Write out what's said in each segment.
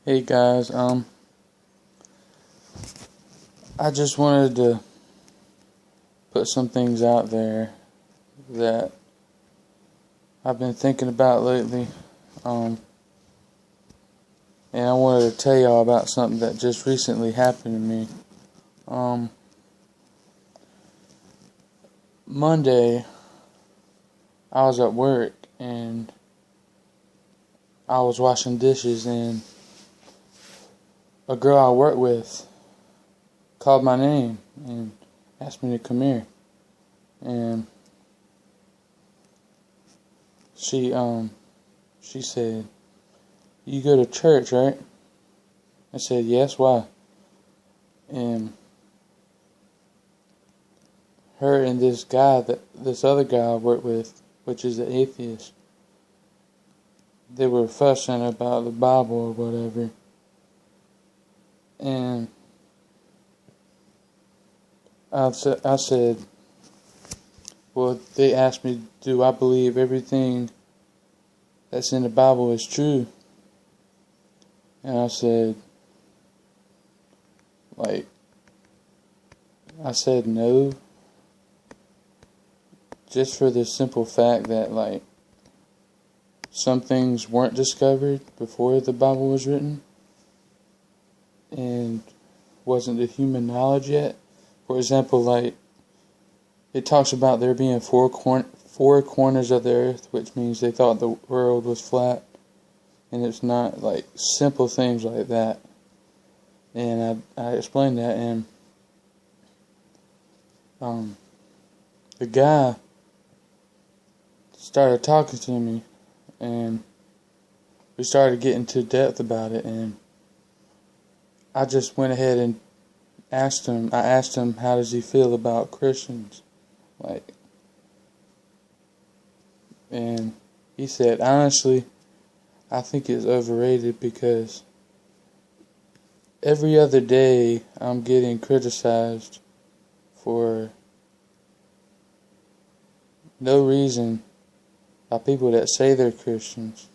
Hey guys, I just wanted to put some things out there that I've been thinking about lately, and I wanted to tell y'all about something that just recently happened to me. Monday, I was at work and I was washing dishes, and a girl I work with called my name and asked me to come here. And she said, "You go to church, right?" I said, "Yes, why?" And her and this other guy I work with, which is an atheist, they were fussing about the Bible or whatever. And I said, well, they asked me, do I believe everything that's in the Bible is true? And I said, no. Just for the simple fact that, some things weren't discovered before the Bible was written and wasn't the human knowledge yet. For example, it talks about there being four corners of the earth, which means they thought the world was flat, and it's not, simple things like that. And I explained that, and the guy started talking to me, and we started getting to depth about it, and I just went ahead and asked him, how does he feel about Christians? And he said, honestly, I think it's overrated because every other day I'm getting criticized for no reason by people that say they're Christians.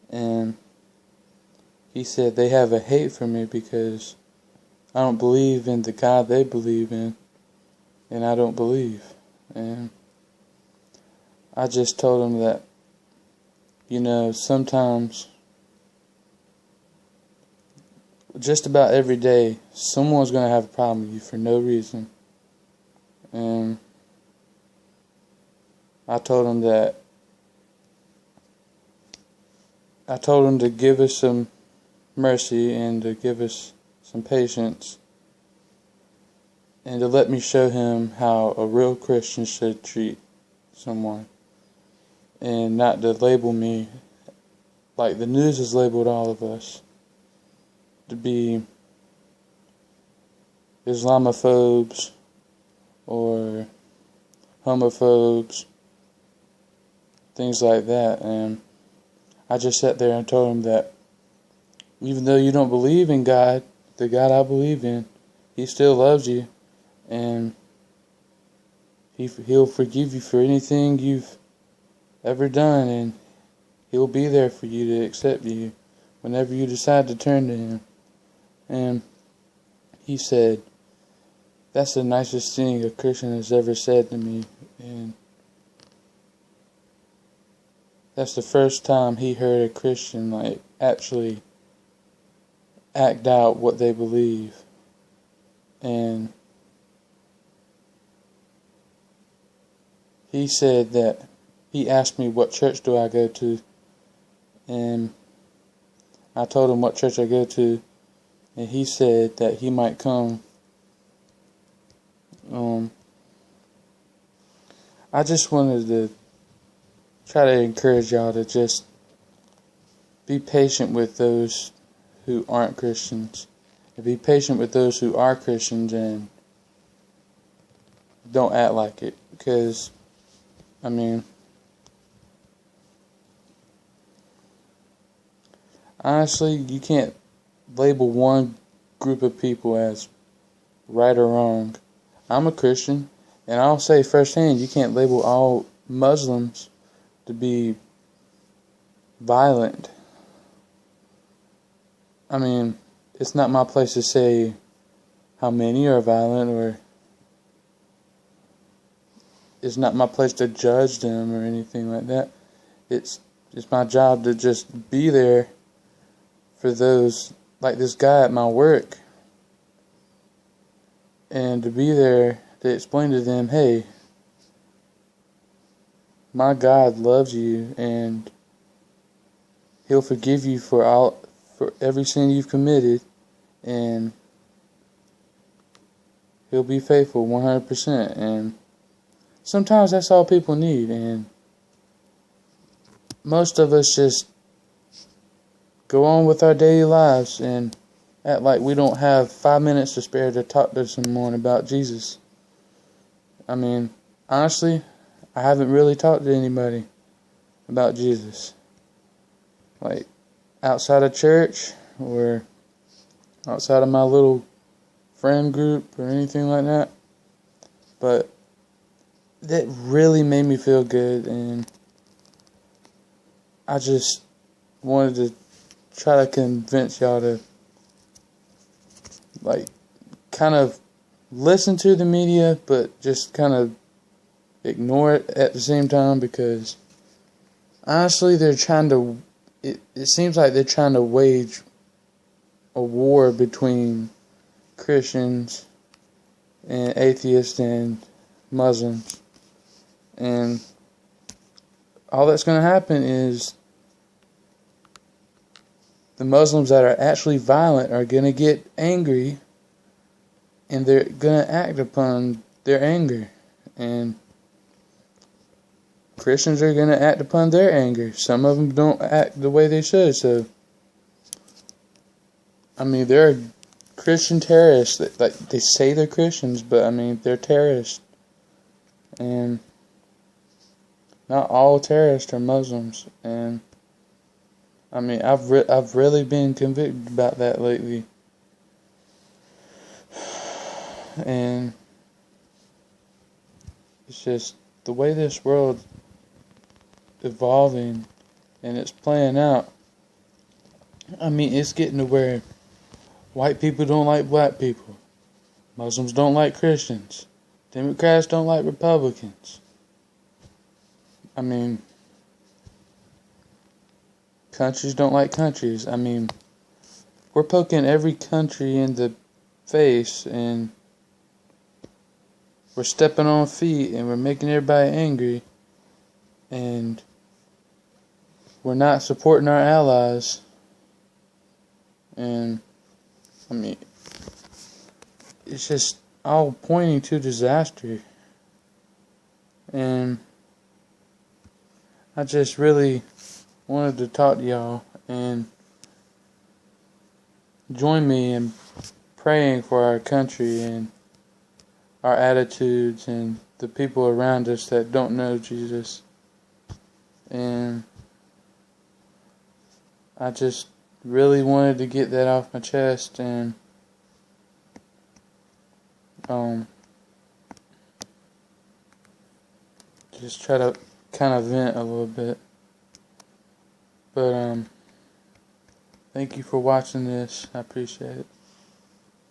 And he said they have a hate for me because I don't believe in the God they believe in, and I don't believe. And I just told him that, sometimes, just about every day, someone's going to have a problem with you for no reason. And I told him to give us some mercy and to give us some patience and to let me show him how a real Christian should treat someone, and not to label me like the news has labeled all of us to be Islamophobes or homophobes, things like that. And I just sat there and told him that even though you don't believe in God, the God I believe in, He still loves you, and He'll forgive you for anything you've ever done, and He'll be there for you to accept you whenever you decide to turn to Him. And he said, that's the nicest thing a Christian has ever said to me, and that's the first time he heard a Christian actually act out what they believe. And he said that he asked me what church do I go to, and I told him what church I go to, and he said that he might come. I just wanted to try to encourage y'all to just be patient with those who aren't Christians, and be patient with those who are Christians, and don't act like it, because honestly, you can't label one group of people as right or wrong. I'm a Christian, and I'll say firsthand, you can't label all Muslims to be violent. I mean, it's not my place to say how many are violent, or it's not my place to judge them or anything like that. It's my job to just be there for those, like this guy at my work, and to be there to explain to them, hey, my God loves you, and He'll forgive you for every sin you've committed, and He'll be faithful 100%. And sometimes that's all people need, and most of us just go on with our daily lives and act like we don't have 5 minutes to spare to talk to someone about Jesus. I mean, honestly, I haven't really talked to anybody about Jesus. Like, outside of church or outside of my little friend group or anything like that. But that really made me feel good, and I just wanted to try to convince y'all to, like, kind of listen to the media, but just kind of ignore it at the same time, because honestly, they're trying to, it seems like they're trying to wage a war between Christians and atheists and Muslims. And all that's going to happen is the Muslims that are actually violent are going to get angry, and they're going to act upon their anger. And Christians are going to act upon their anger. Some of them don't act the way they should. So, I mean, there are Christian terrorists that, like, they say they're Christians, but I mean, they're terrorists. And not all terrorists are Muslims. And I mean, I've really been convicted about that lately. And it's just the way this world evolving and it's playing out. I mean, it's getting to where white people don't like black people, Muslims don't like Christians, Democrats don't like Republicans. I mean, countries don't like countries. I mean, we're poking every country in the face, and we're stepping on feet, and we're making everybody angry, and we're not supporting our allies. And I mean, it's just all pointing to disaster. And I just really wanted to talk to y'all and join me in praying for our country and our attitudes and the people around us that don't know Jesus. And I just really wanted to get that off my chest, and just try to kind of vent a little bit. But thank you for watching this. I appreciate it.